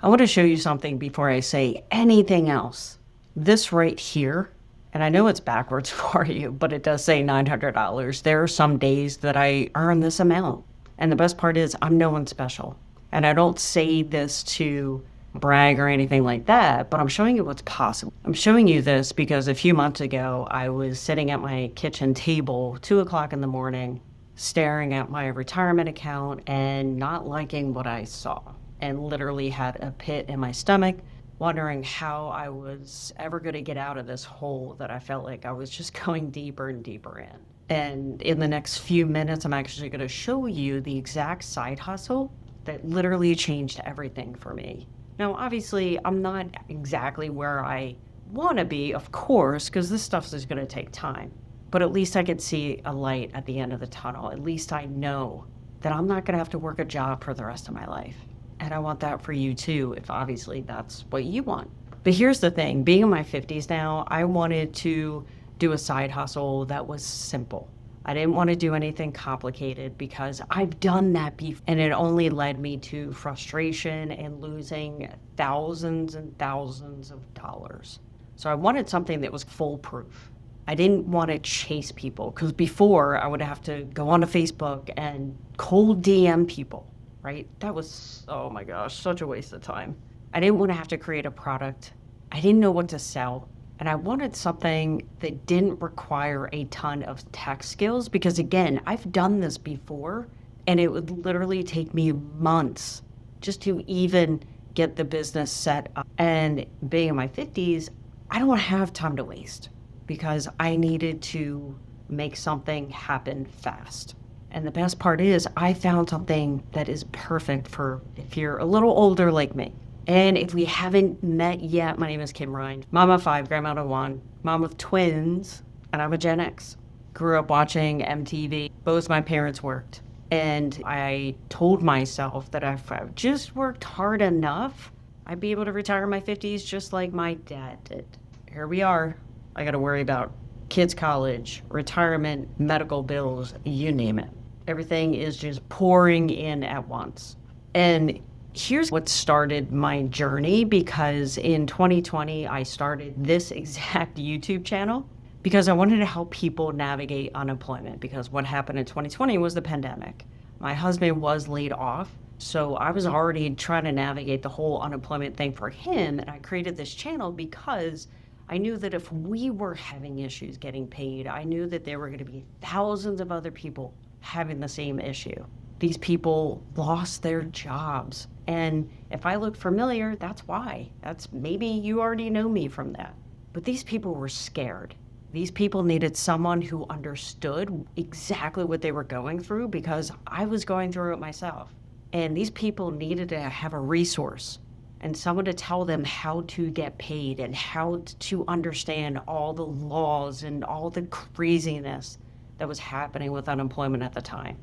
I want to show you something before I say anything else. This right here, and I know it's backwards for you, but it does say $900. There are some days that I earn this amount. And the best part is I'm no one special. And I don't say this to brag or anything like that, but I'm showing you what's possible. I'm showing you this because a few months ago, I was sitting at my kitchen table, 2 o'clock in the morning, staring at my retirement account and not liking what I saw, and literally had a pit in my stomach, wondering how I was ever going to get out of this hole that I felt like I was just going deeper and deeper in. And in the next few minutes, I'm actually going to show you the exact side hustle that literally changed everything for me. Now, obviously, I'm not exactly where I want to be, of course, because this stuff is going to take time. But at least I could see a light at the end of the tunnel. At least I know that I'm not going to have to work a job for the rest of my life. And I want that for you too, if obviously that's what you want. But here's the thing, being in my 50s now, I wanted to do a side hustle that was simple. I didn't want to do anything complicated because I've done that before, and it only led me to frustration and losing thousands and thousands of dollars. So I wanted something that was foolproof. I didn't want to chase people because before I would have to go onto Facebook and cold DM people, right? That was, oh my gosh, such a waste of time. I didn't want to have to create a product. I didn't know what to sell. And I wanted something that didn't require a ton of tech skills because, again, I've done this before and it would literally take me months just to even get the business set up. And being in my 50s, I don't have time to waste because I needed to make something happen fast. And the best part is I found something that is perfect for if you're a little older like me. And if we haven't met yet, my name is Kim Ryan, mom of 5, grandma of 1, mom of twins, and I'm a Gen X. Grew up watching MTV. Both my parents worked. And I told myself that if I just worked hard enough, I'd be able to retire in my 50s just like my dad did. Here we are. I got to worry about kids' college, retirement, medical bills, you name it. Everything is just pouring in at once. And here's what started my journey, because in 2020, I started this exact YouTube channel because I wanted to help people navigate unemployment, because what happened in 2020 was the pandemic. My husband was laid off, so I was already trying to navigate the whole unemployment thing for him, and I created this channel because I knew that if we were having issues getting paid, I knew that there were going to be thousands of other people having the same issue. These people lost their jobs. And if I look familiar, that's why. That's maybe you already know me from that. But these people were scared. These people needed someone who understood exactly what they were going through, because I was going through it myself. And these people needed to have a resource and someone to tell them how to get paid and how to understand all the laws and all the craziness that was happening with unemployment at the time.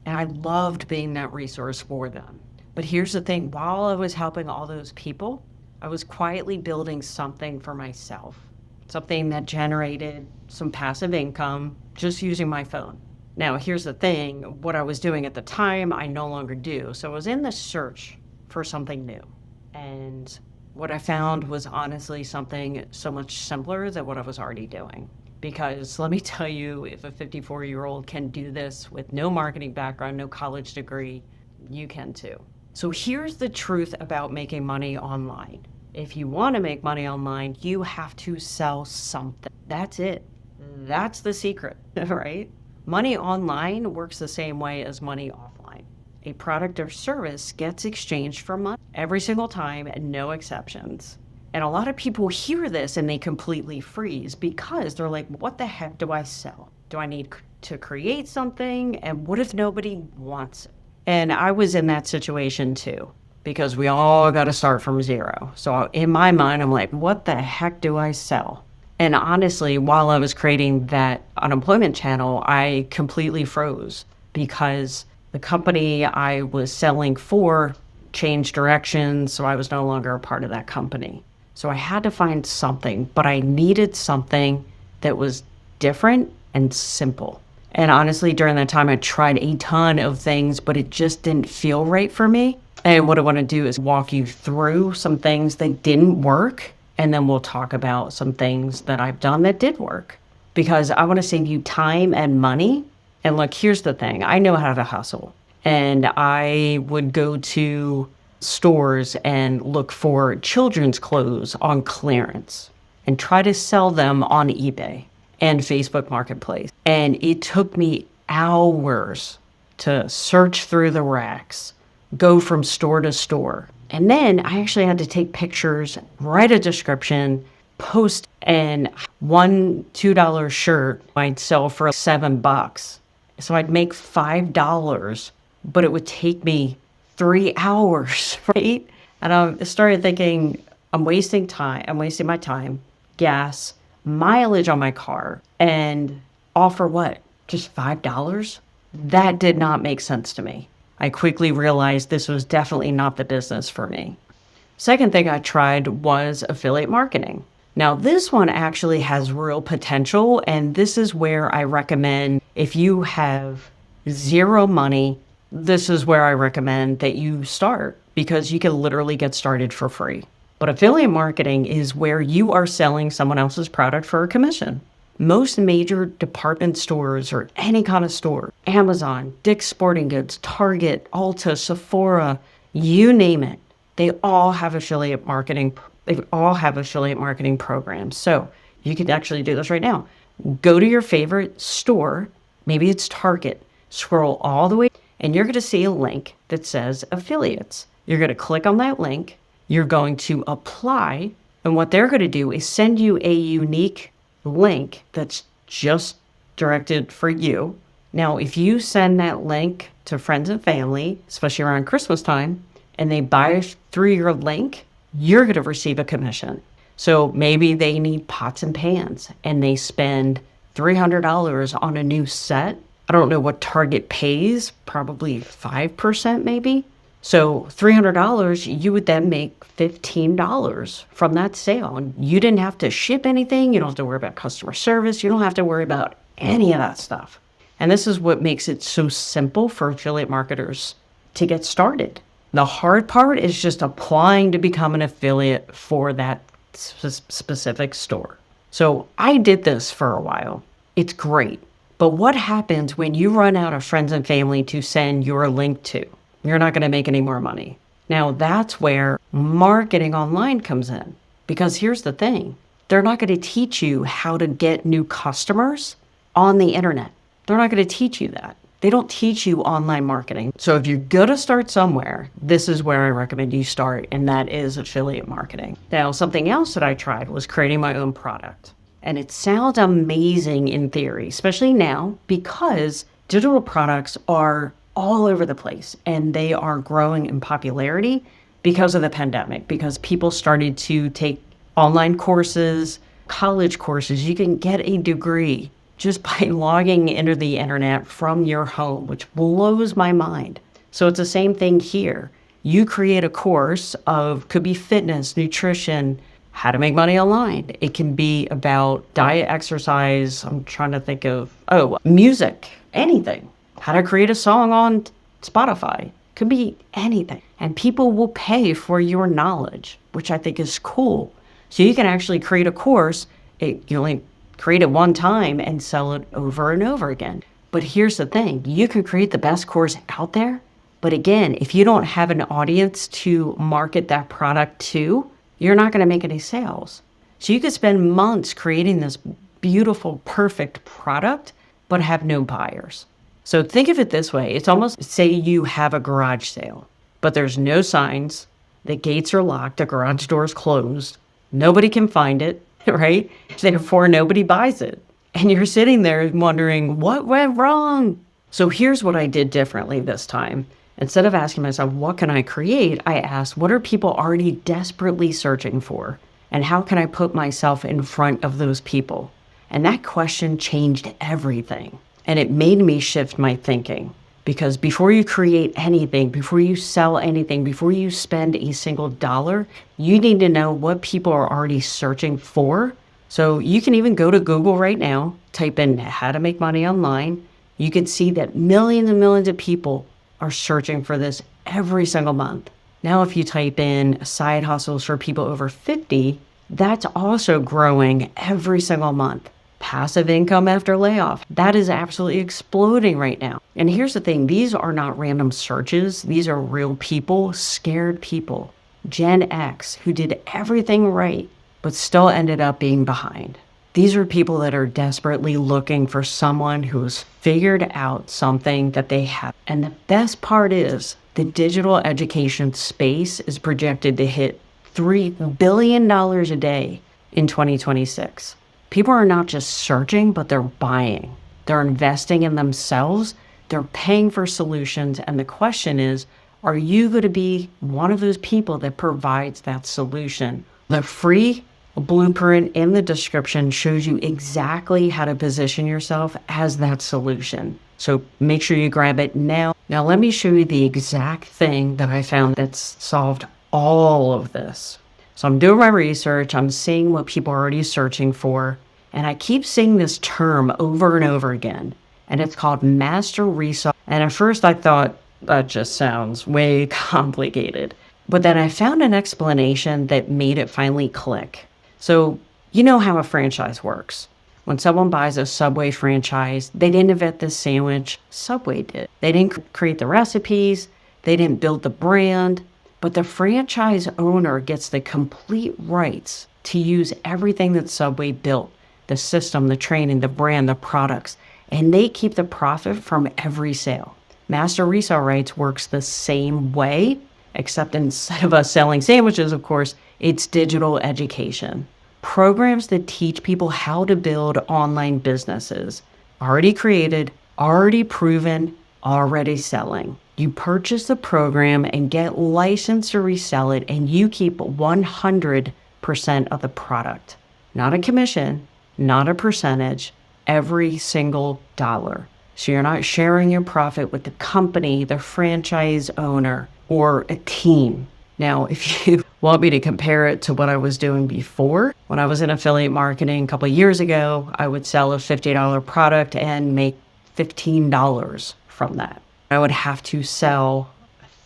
And I loved being that resource for them. But here's the thing, while I was helping all those people, I was quietly building something for myself, something that generated some passive income just using my phone. Now, here's the thing, what I was doing at the time, I no longer do. So I was in the search for something new. And what I found was honestly something so much simpler than what I was already doing. Because let me tell you, if a 54-year-old can do this with no marketing background, no college degree, you can too. So here's the truth about making money online. If you want to make money online, you have to sell something. That's it. That's the secret, right? Money online works the same way as money offline. A product or service gets exchanged for money every single time, and no exceptions. And a lot of people hear this and they completely freeze because they're like, what the heck do I sell? Do I need to create something? And what if nobody wants it? And I was in that situation too, because we all got to start from zero. So in my mind, I'm like, what the heck do I sell? And honestly, while I was creating that unemployment channel, I completely froze because the company I was selling for changed directions. So I was no longer a part of that company. So I had to find something, but I needed something that was different and simple. And honestly, during that time, I tried a ton of things, but it just didn't feel right for me. And what I want to do is walk you through some things that didn't work, and then we'll talk about some things that I've done that did work, because I want to save you time and money. And look, here's the thing. I know how to hustle, and I would go to stores and look for children's clothes on clearance and try to sell them on eBay and Facebook Marketplace. And it took me hours to search through the racks, go from store to store. And then I actually had to take pictures, write a description, post, and one $2 shirt I'd sell for $7. So I'd make $5, but it would take me 3 hours, right? And I started thinking, I'm wasting time. I'm wasting my time, gas, mileage on my car, and all for what? Just $5? That did not make sense to me. I quickly realized this was definitely not the business for me. Second thing I tried was affiliate marketing. Now, this one actually has real potential, and this is where I recommend, if you have zero money, this is where I recommend that you start, because you can literally get started for free. But affiliate marketing is where you are selling someone else's product for a commission. Most major department stores or any kind of store, Amazon, Dick's Sporting Goods, Target, Ulta, Sephora, you name it, they all have affiliate marketing. They all have affiliate marketing programs. So you can actually do this right now. Go to your favorite store, maybe it's Target, scroll all the way, and you're going to see a link that says affiliates. You're going to click on that link. You're going to apply. And what they're going to do is send you a unique link that's just directed for you. Now, if you send that link to friends and family, especially around Christmas time, and they buy through your link, you're going to receive a commission. So maybe they need pots and pans and they spend $300 on a new set. I don't know what Target pays, probably 5% maybe. So $300, you would then make $15 from that sale. And you didn't have to ship anything. You don't have to worry about customer service. You don't have to worry about any of that stuff. And this is what makes it so simple for affiliate marketers to get started. The hard part is just applying to become an affiliate for that specific store. So I did this for a while. It's great. But what happens when you run out of friends and family to send your link to? You're not going to make any more money. Now, that's where marketing online comes in. Because here's the thing. They're not going to teach you how to get new customers on the internet. They're not going to teach you that. They don't teach you online marketing. So if you're going to start somewhere, this is where I recommend you start, and that is affiliate marketing. Now, something else that I tried was creating my own product. And it sounds amazing in theory, especially now, because digital products are all over the place and they are growing in popularity because of the pandemic, because people started to take online courses, college courses. You can get a degree just by logging into the internet from your home, which blows my mind. So it's the same thing here. You create a course of, could be fitness, nutrition, how to make money online. It can be about diet, exercise. I'm trying to think of, music, anything. How to create a song on Spotify. Could be anything. And people will pay for your knowledge, which I think is cool. So you can actually create a course. You only create it one time and sell it over and over again. But here's the thing. You can create the best course out there. But again, if you don't have an audience to market that product to, you're not going to make any sales. So you could spend months creating this beautiful, perfect product, but have no buyers. So think of it this way. It's almost, say you have a garage sale, but there's no signs. The gates are locked. The garage door is closed. Nobody can find it, right? Therefore, nobody buys it. And you're sitting there wondering, what went wrong? So here's what I did differently this time. Instead of asking myself, what can I create? I asked, what are people already desperately searching for? And how can I put myself in front of those people? And that question changed everything. And it made me shift my thinking. Because before you create anything, before you sell anything, before you spend a single dollar, you need to know what people are already searching for. So you can even go to Google right now, type in how to make money online. You can see that millions and millions of people are searching for this every single month. Now, if you type in side hustles for people over 50, that's also growing every single month. Passive income after layoff, that is absolutely exploding right now. And here's the thing, these are not random searches. These are real people, scared people. Gen X, who did everything right, but still ended up being behind. These are people that are desperately looking for someone who's figured out something that they have. And the best part is the digital education space is projected to hit $3 billion a day in 2026. People are not just searching, but they're buying. They're investing in themselves. They're paying for solutions. And the question is, are you going to be one of those people that provides that solution? The free blueprint in the description shows you exactly how to position yourself as that solution. So make sure you grab it now. Now let me show you the exact thing that I found that's solved all of this. So I'm doing my research, I'm seeing what people are already searching for, and I keep seeing this term over and over again, and it's called master resale. And at first I thought, that just sounds way complicated. But then I found an explanation that made it finally click. So you know how a franchise works. When someone buys a Subway franchise, they didn't invent this sandwich, Subway did. They didn't create the recipes, they didn't build the brand, but the franchise owner gets the complete rights to use everything that Subway built, the system, the training, the brand, the products, and they keep the profit from every sale. Master resale rights works the same way, except instead of us selling sandwiches, of course, it's digital education. Programs that teach people how to build online businesses. Already created, already proven, already selling. You purchase the program and get licensed to resell it, and you keep 100% of the product. Not a commission, not a percentage, every single dollar. So you're not sharing your profit with the company, the franchise owner, or a team. Now, if you want me to compare it to what I was doing before, when I was in affiliate marketing a couple of years ago, I would sell a $50 product and make $15 from that. I would have to sell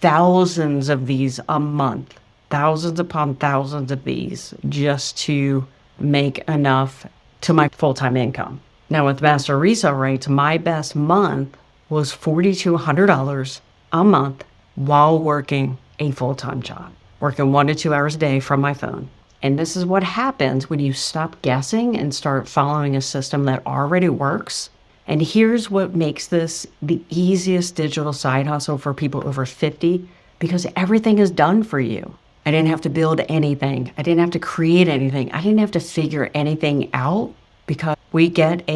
thousands of these a month, thousands upon thousands of these, just to make enough to my full-time income. Now with master resale rights, my best month was $4,200 a month while working a full-time job, working 1 to 2 hours a day from my phone. And this is what happens when you stop guessing and start following a system that already works. And here's what makes this the easiest digital side hustle for people over 50, because everything is done for you. I didn't have to build anything. I didn't have to create anything. I didn't have to figure anything out, because we get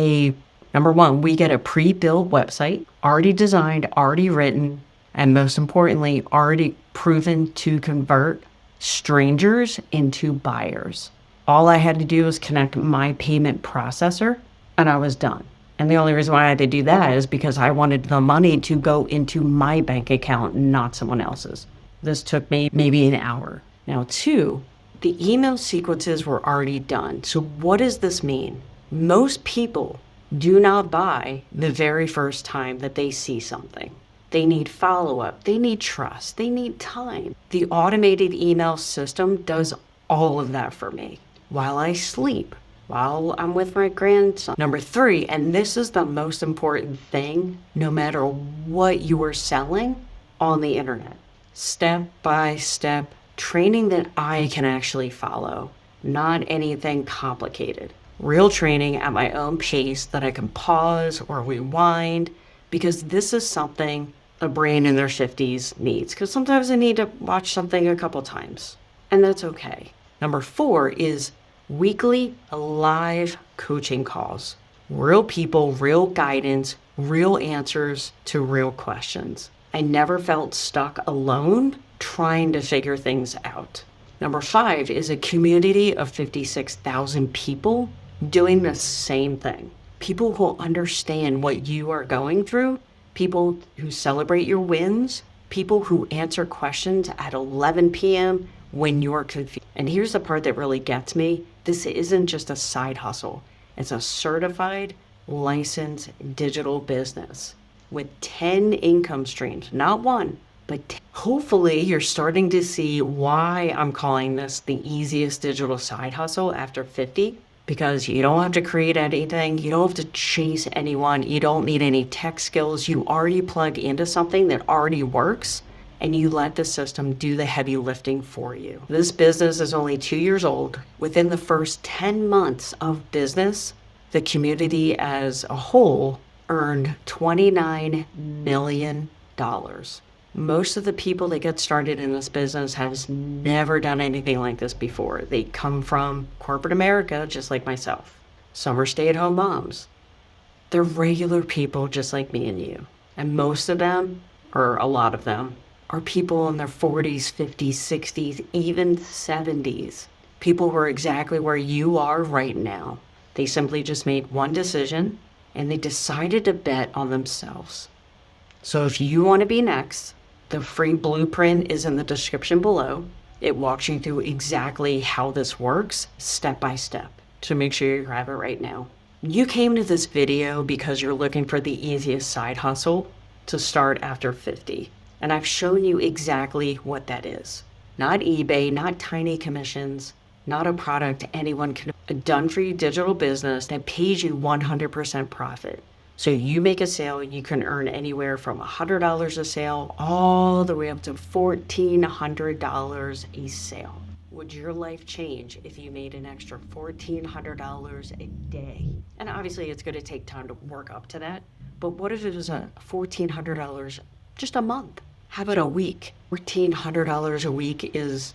number one, we get a pre-built website, already designed, already written, and most importantly, already proven to convert strangers into buyers. All I had to do was connect my payment processor, and I was done. And the only reason why I had to do that is because I wanted the money to go into my bank account, not someone else's. This took me maybe an hour. Now, two, the email sequences were already done. So what does this mean? Most people do not buy the very first time that they see something. They need follow-up, they need trust, they need time. The automated email system does all of that for me while I sleep, while I'm with my grandson. Number three, and this is the most important thing, no matter what you are selling on the internet, step-by-step training that I can actually follow, not anything complicated. Real training at my own pace that I can pause or rewind, because this is something a brain in their 50s needs, because sometimes they need to watch something a couple times, and that's okay. Number four is weekly live coaching calls. Real people, real guidance, real answers to real questions. I never felt stuck alone trying to figure things out. Number five is a community of 56,000 people doing the same thing. People who understand what you are going through, people who celebrate your wins, people who answer questions at 11 p.m. when you're confused. And here's the part that really gets me. This isn't just a side hustle. It's a certified, licensed digital business with 10 income streams, not one, But hopefully you're starting to see why I'm calling this the easiest digital side hustle after 50, because you don't have to create anything. You don't have to chase anyone. You don't need any tech skills. You already plug into something that already works, and you let the system do the heavy lifting for you. This business is only 2 years old. Within the first 10 months of business, the community as a whole earned $29 million. Most of the people that get started in this business has never done anything like this before. They come from corporate America, just like myself. Some are stay-at-home moms. They're regular people just like me and you. And most of them, or a lot of them, are people in their 40s, 50s, 60s, even 70s. People who are exactly where you are right now. They simply just made one decision and they decided to bet on themselves. So if you want to be next, the free blueprint is in the description below. It walks you through exactly how this works, step by step. So make sure you grab it right now. You came to this video because you're looking for the easiest side hustle to start after 50. And I've shown you exactly what that is. Not eBay, not tiny commissions, not a product anyone can. A done-for-you digital business that pays you 100% profit. So you make a sale, you can earn anywhere from $100 a sale all the way up to $1,400 a sale. Would your life change if you made an extra $1,400 a day? And obviously it's going to take time to work up to that. But what if it was a $1,400 just a month? How about a week? $1,400 a week is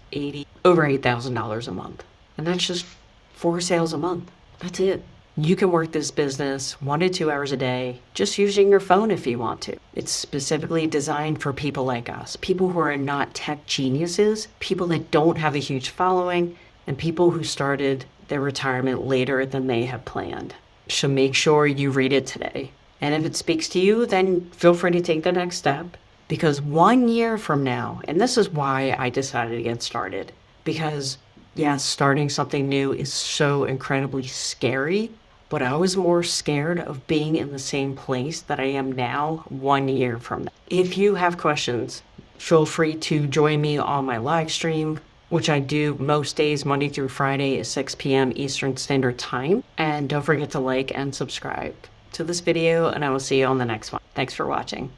over $8,000 a month. And that's just 4 sales a month. That's it. You can work this business 1 to 2 hours a day, just using your phone if you want to. It's specifically designed for people like us, people who are not tech geniuses, people that don't have a huge following, and people who started their retirement later than they have planned. So make sure you read it today. And if it speaks to you, then feel free to take the next step. Because 1 year from now, and this is why I decided to get started, because yes, starting something new is so incredibly scary, but I was more scared of being in the same place that I am now 1 year from now. If you have questions, feel free to join me on my live stream, which I do most days, Monday through Friday at 6 p.m. Eastern Standard Time. And don't forget to like and subscribe to this video, and I will see you on the next one. Thanks for watching.